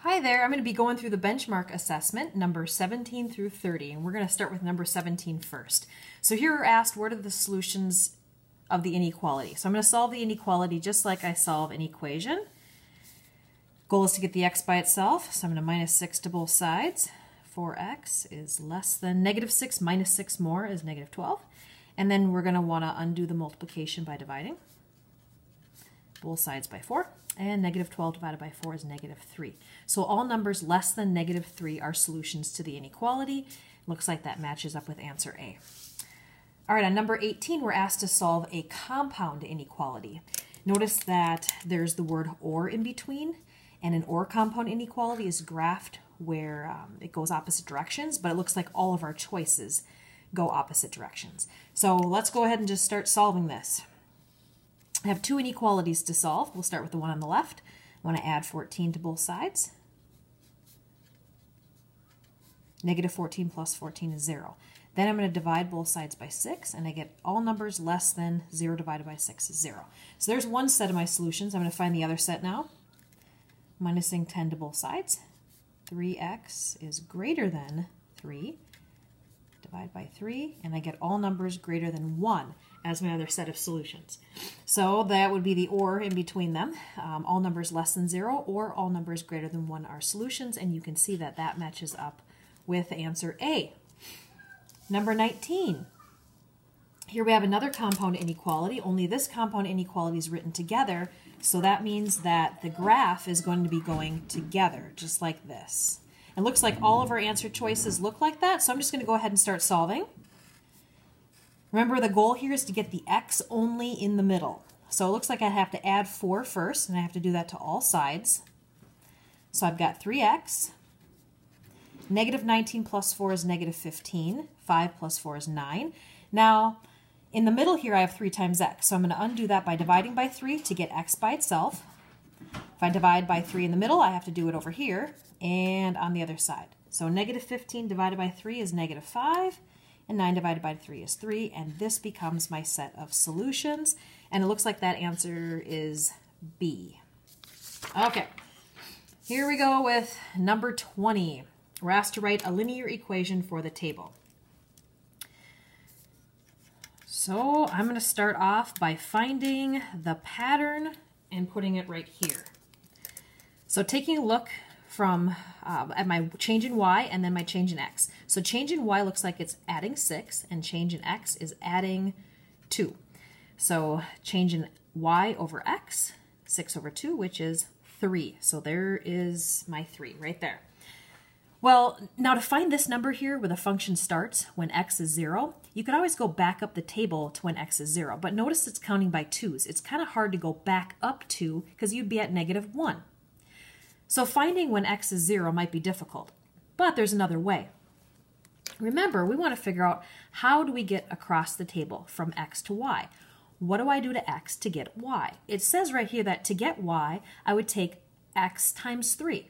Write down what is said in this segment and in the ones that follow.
Hi there, I'm going to be going through the benchmark assessment, number 17 through 30, and we're going to start with number 17 first. So here we're asked, what are the solutions of the inequality? So I'm going to solve the inequality just like I solve an equation. Goal is to get the x by itself, so I'm going to minus 6 to both sides. 4x is less than negative 6 minus 6 more is negative 12. And then we're going to want to undo the multiplication by dividing both sides by 4. And negative 12 divided by 4 is negative 3. So all numbers less than negative 3 are solutions to the inequality. Looks like that matches up with answer A. All right, on number 18, we're asked to solve a compound inequality. Notice that there's the word or in between, and an or compound inequality is graphed where it goes opposite directions, but it looks like all of our choices go opposite directions. So let's go ahead and just start solving this. I have two inequalities to solve. We'll start with the one on the left. I want to add 14 to both sides. Negative 14 plus 14 is 0. Then I'm going to divide both sides by 6, and I get all numbers less than 0 divided by 6 is 0. So there's one set of my solutions. I'm going to find the other set now. Minusing 10 to both sides. 3x is greater than 3. Divide by 3, and I get all numbers greater than 1 as my other set of solutions. So that would be the or in between them. All numbers less than 0 or all numbers greater than 1 are solutions, and you can see that that matches up with answer A. Number 19. Here we have another compound inequality, only this compound inequality is written together, so that means that the graph is going to be going together, just like this. It looks like all of our answer choices look like that, so I'm just going to go ahead and start solving. Remember, the goal here is to get the x only in the middle. So it looks like I have to add 4 first, and I have to do that to all sides. So I've got 3x. Negative 19 plus 4 is negative 15. 5 plus 4 is 9. Now, in the middle here I have 3 times x, so I'm going to undo that by dividing by 3 to get x by itself. If I divide by 3 in the middle, I have to do it over here and on the other side. So negative 15 divided by 3 is negative 5, and 9 divided by 3 is 3, and this becomes my set of solutions, and it looks like that answer is B. Okay, here we go with number 20. We're asked to write a linear equation for the table. So I'm going to start off by finding the pattern and putting it right here. So taking a look from at my change in y and then my change in x. So change in y looks like it's adding 6, and change in x is adding 2. So change in y over x, 6 over 2, which is 3. So there is my 3 right there. Well, now to find this number here where the function starts when x is 0, you could always go back up the table to when x is 0. But notice it's counting by 2's. It's kind of hard to go back up to because you'd be at negative 1. So finding when x is 0 might be difficult, but there's another way. Remember, we want to figure out how do we get across the table from x to y. What do I do to x to get y? It says right here that to get y, I would take x times 3.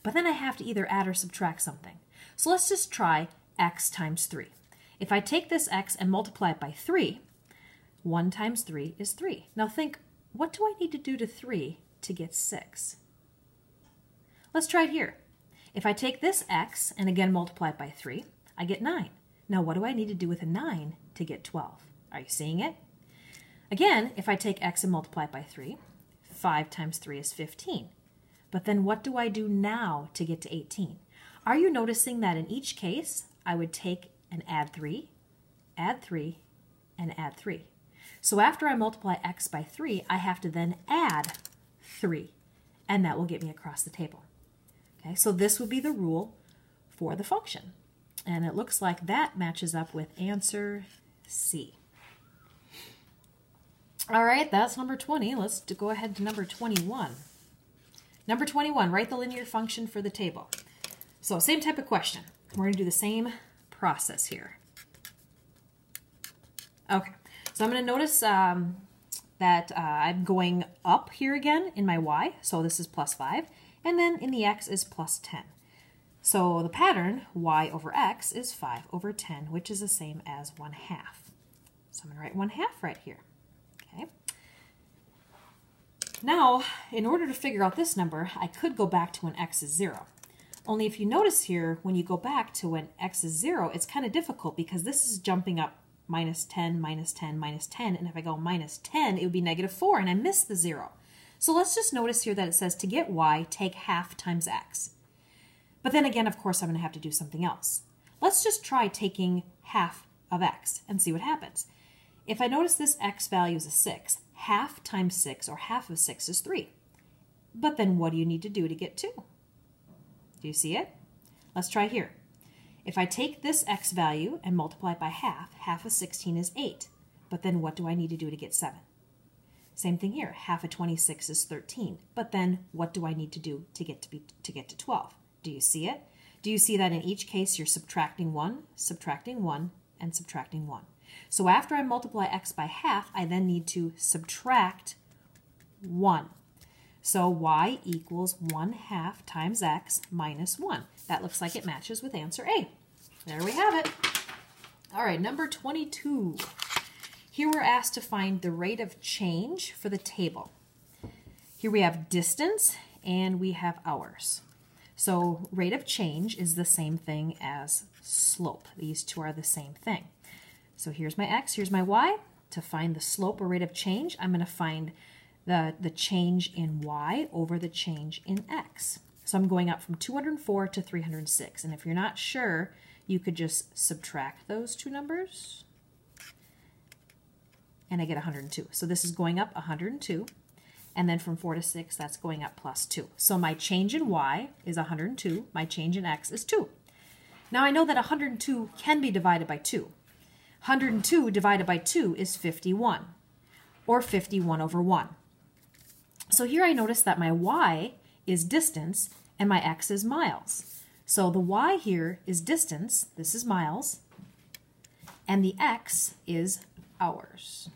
But then I have to either add or subtract something. So let's just try x times 3. If I take this x and multiply it by 3, 1 times 3 is 3. Now think, what do I need to do to 3 to get 6? Let's try it here. If I take this x and again multiply it by 3, I get 9. Now what do I need to do with a 9 to get 12? Are you seeing it? Again, if I take x and multiply it by 3, 5 times 3 is 15. But then what do I do now to get to 18? Are you noticing that in each case, I would take and add 3, and add 3. So after I multiply x by 3, I have to then add 3, and that will get me across the table. Okay, so this would be the rule for the function. And it looks like that matches up with answer C. All right, that's number 20. Let's go ahead to number 21. Number 21, write the linear function for the table. So same type of question. We're going to do the same process here. Okay, so I'm going to notice that I'm going up here again in my y, so this is plus 5, and then in the x is plus 10. So the pattern, y over x, is 5 over 10, which is the same as 1/2. So I'm going to write 1/2 right here. Okay. Now, in order to figure out this number, I could go back to when x is 0. Only if you notice here, when you go back to when x is 0, it's kind of difficult because this is jumping up minus 10, minus 10, minus 10, and if I go minus 10, it would be negative 4, and I missed the 0. So let's just notice here that it says to get y, take half times x. But then again, of course, I'm going to have to do something else. Let's just try taking half of x and see what happens. If I notice this x value is a 6, half times 6, or half of 6 is 3. But then what do you need to do to get 2? Do you see it? Let's try here. If I take this x value and multiply it by half, half of 16 is 8. But then what do I need to do to get 7? Same thing here. Half of 26 is 13. But then what do I need to do to get to 12? Do you see it? Do you see that in each case you're subtracting 1, and subtracting 1? So after I multiply x by half, I then need to subtract 1. So y equals 1/2 times x minus 1. That looks like it matches with answer A. There we have it. All right, number 22. Here we're asked to find the rate of change for the table. Here we have distance and we have hours. So rate of change is the same thing as slope. These two are the same thing. So here's my x, here's my y. To find the slope or rate of change, I'm going to find the change in y over the change in x. So I'm going up from 204 to 306. And if you're not sure, you could just subtract those two numbers. And I get 102. So this is going up 102. And then from 4 to 6, that's going up plus 2. So my change in y is 102. My change in x is 2. Now I know that 102 can be divided by 2. 102 divided by 2 is 51, or 51 over 1. So here I notice that my y is distance and my x is miles. So the y here is distance, this is miles, and the x is hours.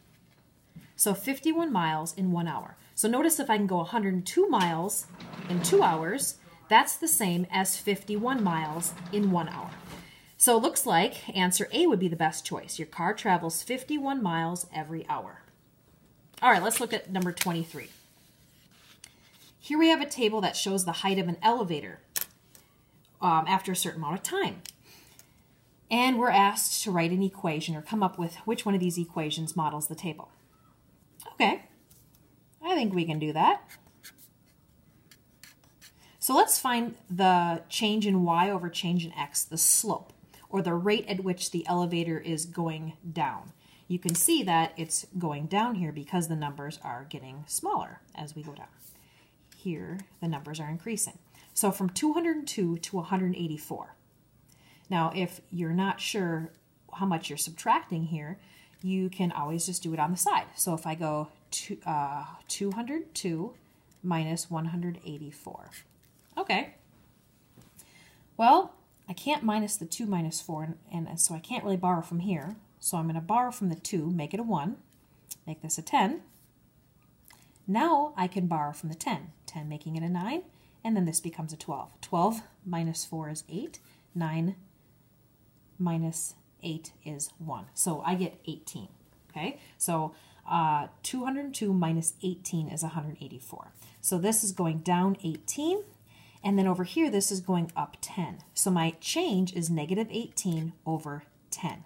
So 51 miles in 1 hour. So notice if I can go 102 miles in 2 hours, that's the same as 51 miles in 1 hour. So it looks like answer A would be the best choice. Your car travels 51 miles every hour. All right, let's look at number 23. Here we have a table that shows the height of an elevator after a certain amount of time. And we're asked to write an equation or come up with which one of these equations models the table. Okay, I think we can do that. So let's find the change in y over change in x, the slope, or the rate at which the elevator is going down. You can see that it's going down here because the numbers are getting smaller as we go down. Here, the numbers are increasing. So from 202 to 184. Now, if you're not sure how much you're subtracting here, you can always just do it on the side. So if I go 202 minus 184. Okay. Well, I can't minus the 2 minus 4, and so I can't really borrow from here. So I'm going to borrow from the 2, make it a 1, make this a 10. Now I can borrow from the 10, 10 making it a 9, and then this becomes a 12. 12 minus 4 is 8, 9 minus 8 is 1. So I get 18, okay? So 202 minus 18 is 184. So this is going down 18, and then over here this is going up 10. So my change is negative 18 over 10.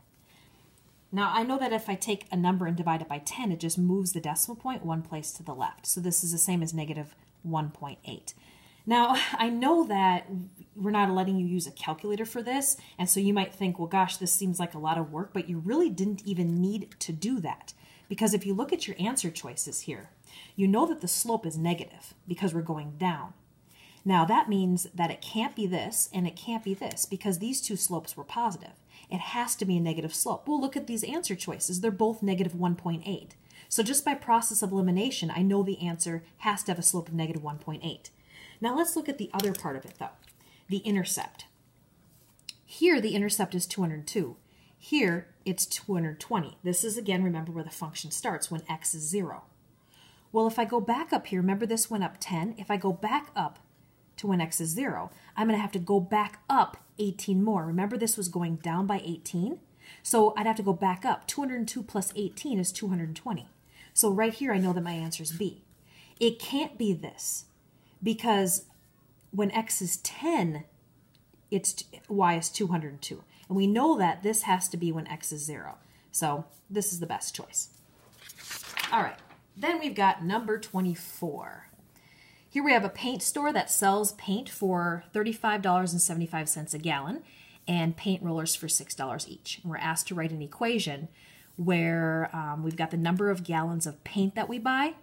Now, I know that if I take a number and divide it by 10, it just moves the decimal point one place to the left. So this is the same as negative 1.8. Now, I know that we're not letting you use a calculator for this, and so you might think, well, gosh, this seems like a lot of work, but you really didn't even need to do that. Because if you look at your answer choices here, you know that the slope is negative because we're going down. Now, that means that it can't be this and it can't be this because these two slopes were positive. It has to be a negative slope. Well, look at these answer choices. They're both negative 1.8. So just by process of elimination, I know the answer has to have a slope of negative 1.8. Now let's look at the other part of it, though, the intercept. Here, the intercept is 202. Here, it's 220. This is, again, remember where the function starts, when x is 0. Well, if I go back up here, remember this went up 10. If I go back up to when x is 0, I'm going to have to go back up 18 more. Remember this was going down by 18? So I'd have to go back up. 202 plus 18 is 220. So right here I know that my answer is B. It can't be this, because when x is 10, y is 202. And we know that this has to be when x is 0. So this is the best choice. All right, then we've got number 24. Here we have a paint store that sells paint for $35.75 a gallon and paint rollers for $6 each. And we're asked to write an equation where we've got the number of gallons of paint that we buy.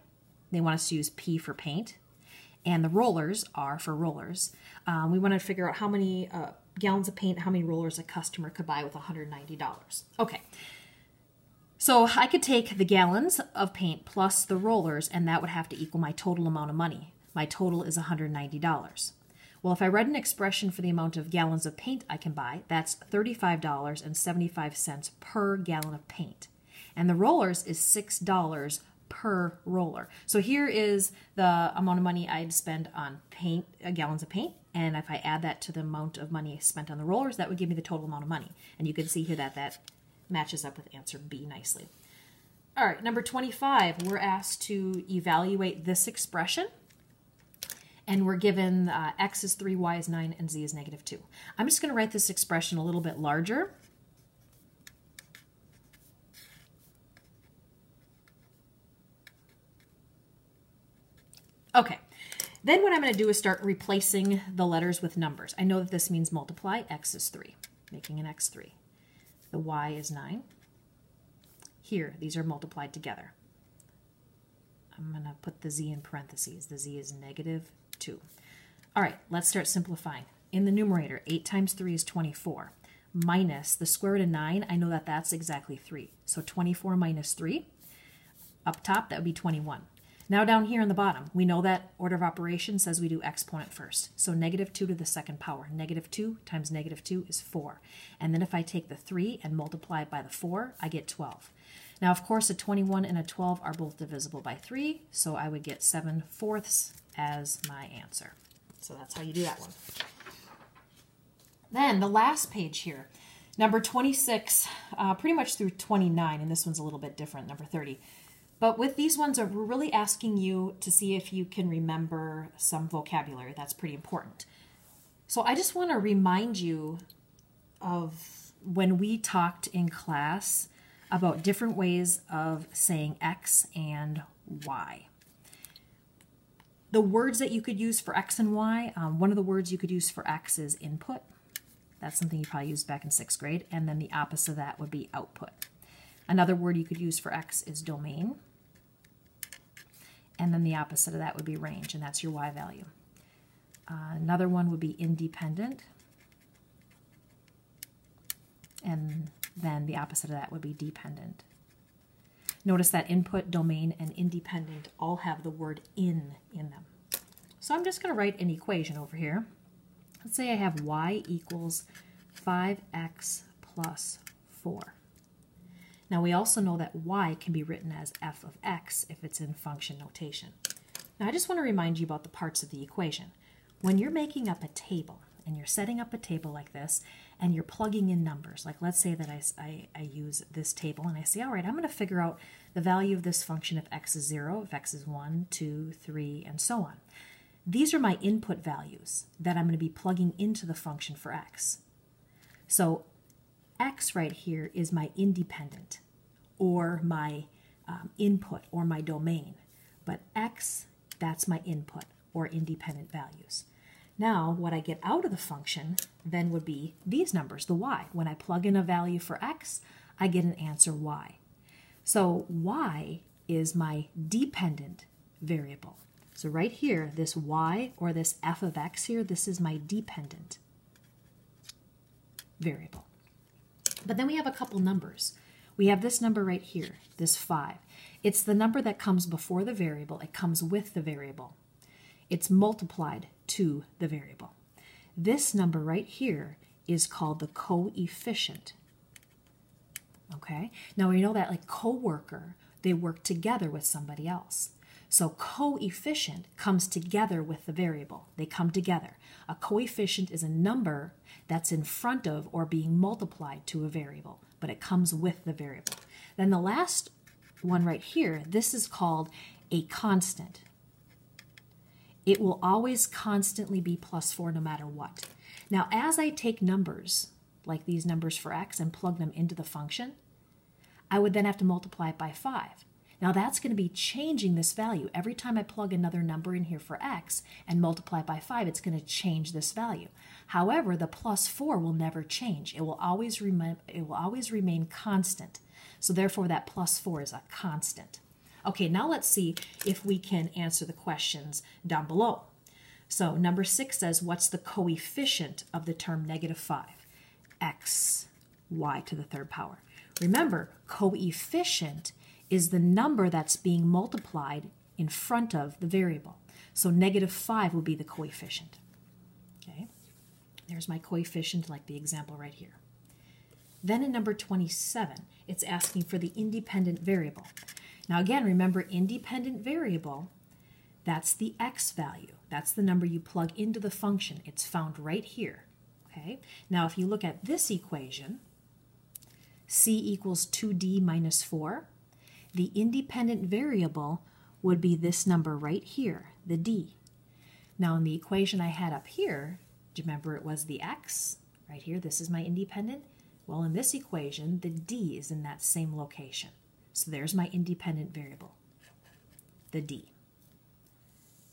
They want us to use P for paint. And the rollers are for rollers. We want to figure out how many gallons of paint, how many rollers a customer could buy with $190. Okay. So I could take the gallons of paint plus the rollers, and that would have to equal my total amount of money. My total is $190. Well, if I read an expression for the amount of gallons of paint I can buy, that's $35.75 per gallon of paint. And the rollers is $6 per roller. So here is the amount of money I'd spend on paint, gallons of paint. And if I add that to the amount of money spent on the rollers, that would give me the total amount of money. And you can see here that that matches up with answer B nicely. All right, number 25, we're asked to evaluate this expression. And we're given x is 3, y is 9, and z is -2. I'm just going to write this expression a little bit larger. Okay, then what I'm going to do is start replacing the letters with numbers. I know that this means multiply. X is 3, making an x3. The y is 9. Here, these are multiplied together. I'm going to put the z in parentheses. The z is -2. All right, let's start simplifying. In the numerator, 8 times 3 is 24. Minus the square root of 9, I know that that's exactly 3. So 24 minus 3. Up top, that would be 21. Now down here in the bottom, we know that order of operation says we do exponent first. So -2 to the second power. -2 times -2 is 4. And then if I take the 3 and multiply it by the 4, I get 12. Now, of course, a 21 and a 12 are both divisible by 3, so I would get 7/4 as my answer. So that's how you do that one. Then the last page here, number 26, pretty much through 29, and this one's a little bit different, number 30. But with these ones, we're really asking you to see if you can remember some vocabulary. That's pretty important. So I just want to remind you of when we talked in class about different ways of saying X and Y. The words that you could use for X and Y, one of the words you could use for X is input. That's something you probably used back in 6th grade. And then the opposite of that would be output. Another word you could use for X is domain. And then the opposite of that would be range, and that's your Y value. Another one would be independent. And then the opposite of that would be dependent. Notice that input, domain, and independent all have the word in them. So I'm just going to write an equation over here. Let's say I have y equals 5x plus 4. Now we also know that y can be written as f of x if it's in function notation. Now I just want to remind you about the parts of the equation. When you're making up a table, and you're setting up a table like this, and you're plugging in numbers, like let's say that I use this table, and I say, all right, I'm going to figure out the value of this function if x is 0, if x is 1, 2, 3, and so on. These are my input values that I'm going to be plugging into the function for x. So x right here is my independent, or my input, or my domain. But x, that's my input, or independent values. Now, what I get out of the function then would be these numbers, the y. When I plug in a value for x, I get an answer y. So y is my dependent variable. So right here, this y, or this f of x here, this is my dependent variable. But then we have a couple numbers. We have this number right here, this 5. It's the number that comes before the variable. It comes with the variable. It's multiplied to the variable. This number right here is called the coefficient. Okay? Now we know that like coworker, they work together with somebody else. So coefficient comes together with the variable. They come together. A coefficient is a number that's in front of or being multiplied to a variable, but it comes with the variable. Then the last one right here, this is called a constant. it will always constantly be plus 4 no matter what. Now, as I take numbers, like these numbers for x, and plug them into the function, I would then have to multiply it by 5. Now, that's going to be changing this value. Every time I plug another number in here for x and multiply it by 5, it's going to change this value. However, the plus 4 will never change. It will always remain constant. So therefore, that plus 4 is a constant. Okay, now let's see if we can answer the questions down below. So number 6 says, what's the coefficient of the term negative 5? X, y to the third power. Remember, coefficient is the number that's being multiplied in front of the variable. So negative 5 would be the coefficient. Okay, there's my coefficient, like the example right here. Then in number 27, it's asking for the independent variable. Now again, remember, independent variable, that's the x value. That's the number you plug into the function. It's found right here. Okay. Now if you look at this equation, c equals 2d minus 4, the independent variable would be this number right here, the d. Now in the equation I had up here, do you remember it was the x? Right here, this is my independent. Well, in this equation, the d is in that same location. So there's my independent variable, the d.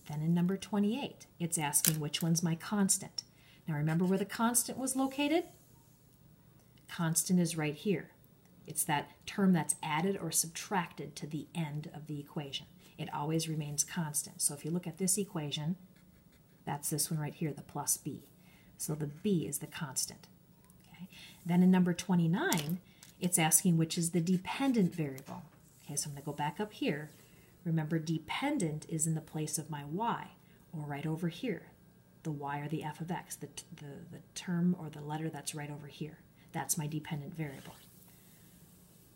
Then in number 28, it's asking which one's my constant. Now remember where the constant was located? Constant is right here. It's that term that's added or subtracted to the end of the equation. It always remains constant. So if you look at this equation, that's this one right here, the plus b. So the b is the constant. Okay. Then in number 29, it's asking which is the dependent variable. Okay, so I'm going to go back up here. Remember, dependent is in the place of my y, or right over here. The y or the f of x, the term or the letter that's right over here. That's my dependent variable.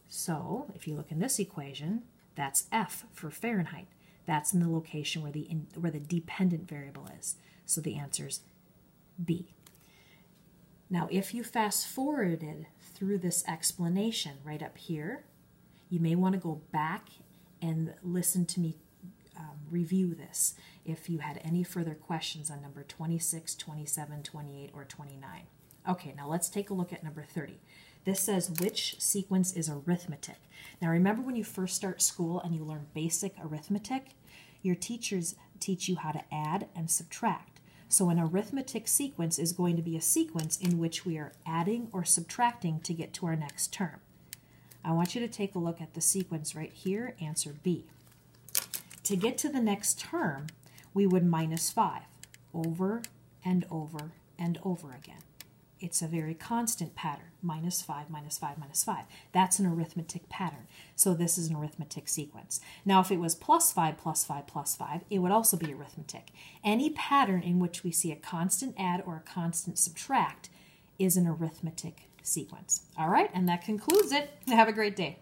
So if you look in this equation, that's f for Fahrenheit. That's in the location where the dependent variable is. So the answer is B. Now if you fast forwarded through this explanation right up here, you may want to go back and listen to me review this if you had any further questions on number 26, 27, 28, or 29. Okay, now let's take a look at number 30. This says which sequence is arithmetic. Now remember when you first start school and you learn basic arithmetic, your teachers teach you how to add and subtract. So an arithmetic sequence is going to be a sequence in which we are adding or subtracting to get to our next term. I want you to take a look at the sequence right here, answer B. To get to the next term, we would minus 5 over and over and over again. It's a very constant pattern, minus 5, minus 5, minus 5. That's an arithmetic pattern. So this is an arithmetic sequence. Now if it was plus 5, plus 5, plus 5, it would also be arithmetic. Any pattern in which we see a constant add or a constant subtract is an arithmetic sequence. All right, and that concludes it. Have a great day.